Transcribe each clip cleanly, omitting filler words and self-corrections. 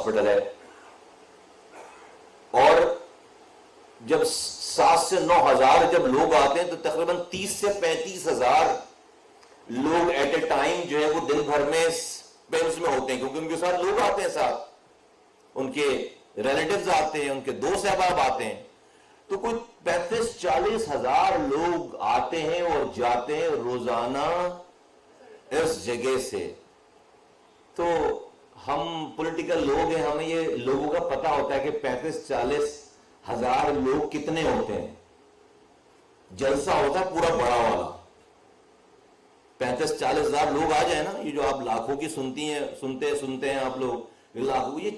Hospital ہے, اور جب 7 سے 9 ہزار جب لوگ آتے ہیں تو تقریباً 30 سے 35 ہزار لوگ ایٹ اے ٹائم جو ہے وہ دن بھر میں پیمز میں ہوتے ہیں, کیونکہ ان کے ساتھ لوگ آتے ہیں, ساتھ ان کے ریلیٹیوز آتے ہیں, ان کے دوست احباب آتے ہیں. تو کوئی 35-40 ہزار لوگ آتے ہیں اور جاتے ہیں روزانہ اس جگہ سے. تو ہم پولیٹیکل لوگ ہیں, ہمیں یہ لوگوں کا پتہ ہوتا ہے کہ 35-40 ہزار لوگ کتنے ہوتے ہیں. جلسہ ہوتا ہے پورا بڑا والا, 35-40 ہزار لوگ آ جائیں نا, یہ جو آپ لاکھوں کی سنتے ہیں آپ لوگ, لاکھوں, یہ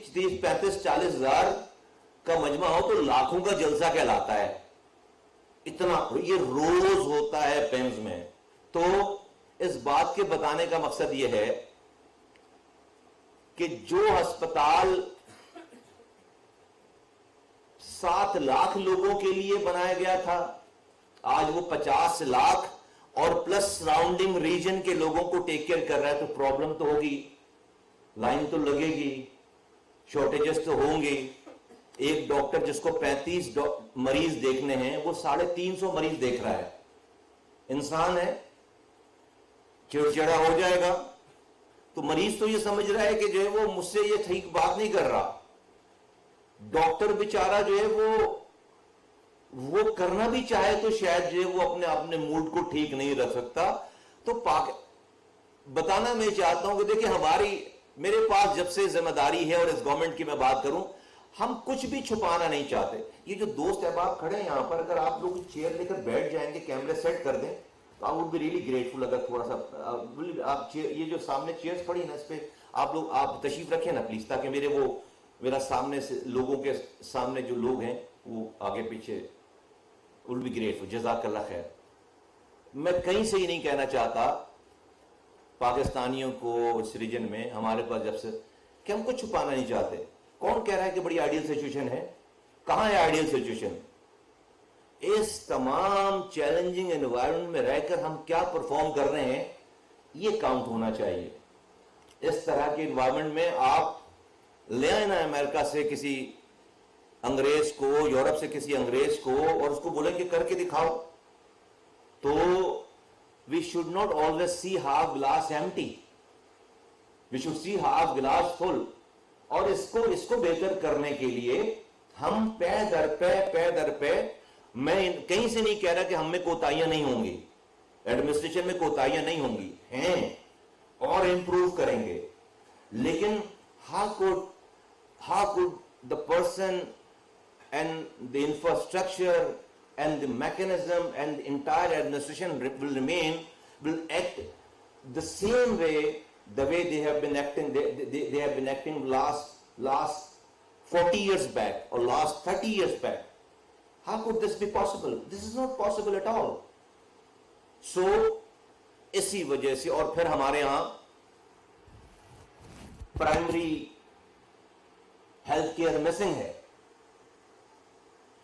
35-40 ہزار کا مجمع ہو تو لاکھوں کا جلسہ کہلاتا ہے. اتنا یہ روز ہوتا ہے پیمز میں. تو اس بات کے بتانے کا مقصد یہ ہے کہ جو ہسپتال 7 لاکھ لوگوں کے لیے بنایا گیا تھا, آج وہ 50 لاکھ اور پلس سراؤنڈنگ ریجن کے لوگوں کو ٹیک کیئر کر رہا ہے. تو پرابلم تو ہوگی, لائن تو لگے گی, شارٹیجز تو ہوں گی. ایک ڈاکٹر جس کو 35 مریض دیکھنے ہیں وہ 350 مریض دیکھ رہا ہے. انسان ہے, چڑچڑا ہو جائے گا. تو مریض تو یہ سمجھ رہا ہے کہ جو ہے وہ مجھ سے یہ ٹھیک بات نہیں کر رہا. ڈاکٹر بیچارہ جو ہے وہ کرنا بھی چاہے تو شاید جو ہے وہ اپنے موڈ کو ٹھیک نہیں رکھ سکتا. تو بتانا میں چاہتا ہوں کہ دیکھیں میرے پاس جب سے ذمہ داری ہے, اور اس گورنمنٹ کی میں بات کروں, ہم کچھ بھی چھپانا نہیں چاہتے. یہ جو دوست احباب کھڑے ہیں یہاں پر, اگر آپ لوگ چیئر لے کر بیٹھ جائیں گے, کیمرے سیٹ کر دیں, تو I would be really grateful. اگر تھوڑا سا آپ یہ جو سامنے چیئرز پڑی نا, اس پہ آپ تشریف رکھیں نا پلیز, تاکہ میرا سامنے سے لوگوں کے سامنے جو لوگ ہیں وہ آگے پیچھے, ول بی گریٹفل. جزاک اللہ خیر. میں کہیں سے ہی نہیں کہنا چاہتا پاکستانیوں کو اس ریجن میں, ہمارے پاس جب سے کہ ہم کچھ چھپانا نہیں چاہتے. کون کہہ رہا ہے کہ بڑی آئیڈیل سچویشن ہے؟ کہاں ہے آئیڈیل سچویشن؟ اس تمام چیلنجنگ انوائرمنٹ میں رہ کر ہم کیا پرفارم کر رہے ہیں, یہ کاؤنٹ ہونا چاہیے. اس طرح کے انوائرمنٹ میں آپ لے آئے نا امریکہ سے کسی انگریز کو, یورپ سے کسی انگریز کو, اور اس کو بولیں کہ کر کے دکھاؤ. تو we should not always see half glass empty, we should see half glass full. اور اس کو بہتر کرنے کے لیے ہم پے در پہ, میں کہیں سے نہیں کہہ رہا کہ ہم میں کوتاہیاں نہیں ہوں گی, ایڈمنسٹریشن میں کوتاہیاں نہیں ہوں گی, ہیں اور امپروو کریں گے. لیکن how could the person and the infrastructure and the mechanism and the entire administration will act the same way, the way they have been acting, they have been acting last 40 years back or last 30 years back. How could this be possible? This is not possible at all. So اسی وجہ سے, اور پھر ہمارے ہاں primary health care missing ہے,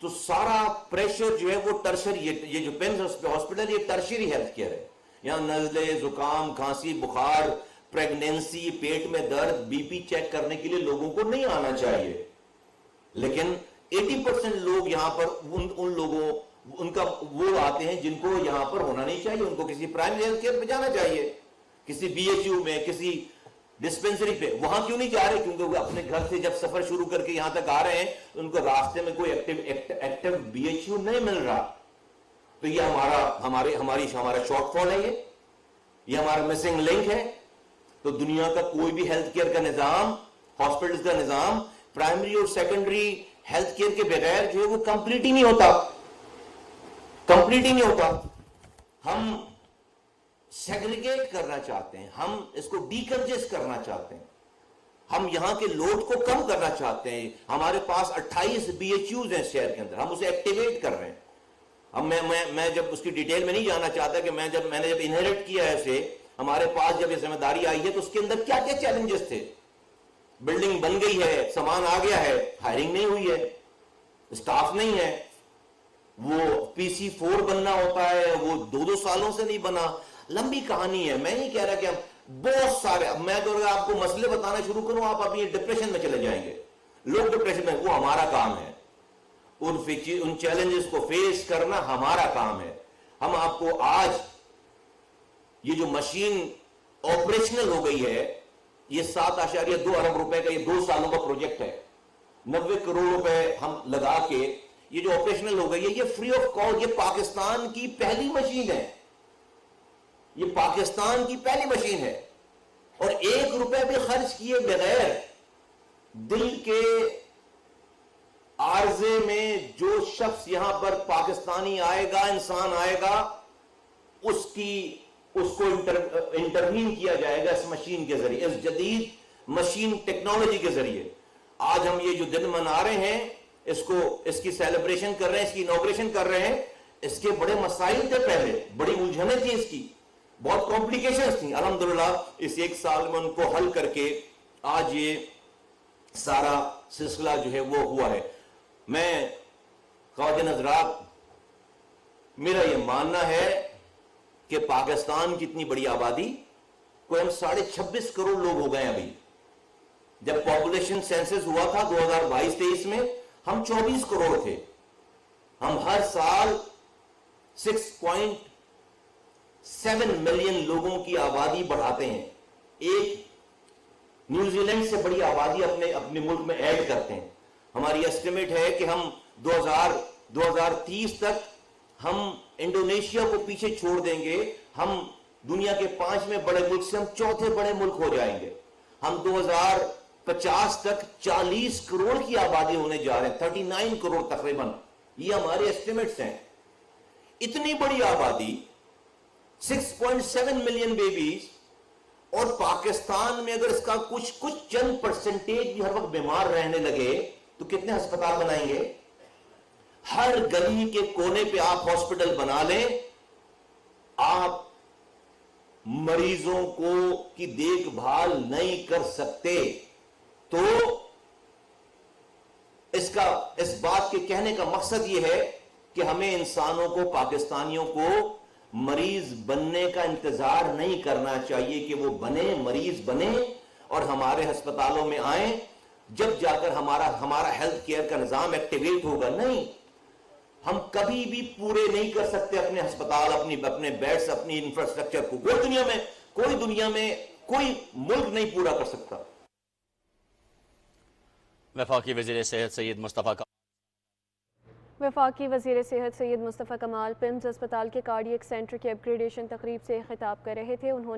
تو سارا پریشر جو ہے وہ ٹرشری, یہ جو پینز ہاسپٹل یہ ٹرشری ہیلتھ کیئر ہے. یہاں نزلے, زکام, کھانسی, بخار, پریگنینسی, پیٹ میں درد, بی پی چیک کرنے کے لیے لوگوں کو نہیں آنا چاہیے. لیکن 80% لوگ یہاں پر ان لوگوں ان کا وہ آتے ہیں جن کو یہاں پر ہونا نہیں چاہیے. ان کو کسی پرائمری ہیلتھ کیئر پہ جانا چاہیے, کسی بی ایچ یو میں, کسی ڈسپینسری پہ. وہاں کیوں نہیں جا رہے؟ کیونکہ وہ اپنے گھر سے جب سفر شروع کر کے یہاں تک آ رہے ہیں ان کو راستے میں کوئی ایکٹیو بی ایچ یو نہیں مل رہا. تو یہ ہمارا شارٹ فال ہے, یہ ہمارا مسنگ لنک ہے. تو دنیا کا کوئی بھی ہیلتھ کیئر کا نظام, ہاسپٹلز کا نظام, پرائمری اور سیکنڈری ہیلتھ کیئر کے بغیر جو ہے وہ کمپلیٹ ہی نہیں ہوتا. ہم سیگریگیٹ کرنا چاہتے ہیں, ہم اس کو ڈیکنجسٹ کرنا چاہتے ہیں, ہم یہاں کے لوڈ کو کم کرنا چاہتے ہیں. ہمارے پاس 28 بی ایچ یوز ہیں شہر کے اندر, ہم اسے ایکٹیویٹ کر رہے ہیں. اب میں جب اس کی ڈیٹیل میں نہیں جانا چاہتا کہ میں نے جب انہیریٹ کیا ہے اسے, ہمارے پاس جب یہ ذمہ داری آئی ہے تو اس کے اندر کیا کیا چیلنجز تھے. بلڈنگ بن گئی ہے, سامان آ گیا ہے, ہائرنگ نہیں ہوئی ہے, اسٹاف نہیں ہے, وہ PC4 بننا ہوتا ہے, وہ 2 سالوں سے نہیں بنا. لمبی کہانی ہے. میں نہیں کہہ رہا کہ بہت سارے. میں تو اگر آپ کو مسئلے بتانا شروع کروں آپ ابھی ڈپریشن میں چلے جائیں گے. لوگ ڈپریشن میں, وہ ہمارا کام ہے ان چیلنجز کو فیس کرنا, ہمارا کام ہے. ہم آپ کو آج یہ جو مشین آپریشنل ہو گئی ہے, یہ 7.2 ارب روپے کا یہ 2 سالوں کا پروجیکٹ ہے, 90 کروڑ روپے ہم لگا کے یہ جو آپریشنل ہو گئی ہے, یہ فری آف کاسٹ, یہ پاکستان کی پہلی مشین ہے, یہ پاکستان کی پہلی مشین ہے. اور 1 روپے بھی خرچ کیے بغیر دل کے عارضے میں جو شخص یہاں پر پاکستانی آئے گا, انسان آئے گا, اس کو انٹروین کیا جائے گا اس مشین کے ذریعے, اس جدید مشین ٹیکنالوجی کے ذریعے. آج ہم یہ جو دن منا رہے ہیں, اس کی سیلیبریشن کر رہے ہیں, اس کی انوگریشن کر رہے ہیں. اس کے بڑے مسائل تھے پہلے, بڑی الجھنیں تھیں, اس کی بہت کمپلیکیشنز تھیں. الحمدللہ اس 1 سال میں ان کو حل کر کے آج یہ سارا سلسلہ جو ہے وہ ہوا ہے. میں خواتین حضرات, میرا یہ ماننا ہے کہ پاکستان کی اتنی بڑی آبادی, کوئی ہم 26.5 کروڑ لوگ ہو گئے ہیں. ابھی جب پاپولیشن سینسس ہوا تھا 2022-23 میں, ہم 24 کروڑ تھے. ہم ہر سال 6.7 ملین لوگوں کی آبادی بڑھاتے ہیں. ایک نیوزی لینڈ سے بڑی آبادی اپنے ملک میں ایڈ کرتے ہیں. ہماری ایسٹیمیٹ ہے کہ ہم 2030 تک ہم انڈونیشیا کو پیچھے چھوڑ دیں گے. ہم دنیا کے 5ویں بڑے ملک سے ہم 4تھے بڑے ملک ہو جائیں گے. ہم 2050 تک 40 کروڑ کی آبادی ہونے جا رہے ہیں, 39 کروڑ تقریباً. یہ ہمارے ایسٹیمیٹس ہیں. اتنی بڑی آبادی, 6.7 ملین بیبیز, اور پاکستان میں اگر اس کا کچھ چند پرسنٹیج بھی ہر وقت بیمار رہنے لگے تو کتنے ہسپتال بنائیں گے؟ ہر گلی کے کونے پہ آپ ہاسپٹل بنا لیں, آپ مریضوں کی دیکھ بھال نہیں کر سکتے. تو اس بات کے کہنے کا مقصد یہ ہے کہ ہمیں انسانوں کو, پاکستانیوں کو مریض بننے کا انتظار نہیں کرنا چاہیے کہ وہ مریض بنے اور ہمارے ہسپتالوں میں آئیں, جب جا کر ہمارا ہیلتھ کیئر کا نظام ایکٹیویٹ ہوگا. نہیں, ہم کبھی بھی پورے نہیں کر سکتے اپنے ہسپتال, اپنے بیڈز, اپنی انفراسٹرکچر کو. کوئی دنیا میں کوئی ملک نہیں پورا کر سکتا. وفاقی وزیر صحت سید مصطفیٰ کمال پمز اسپتال کے کارڈیک سینٹر کی اپ گریڈیشن تقریب سے خطاب کر رہے تھے. انہوں نے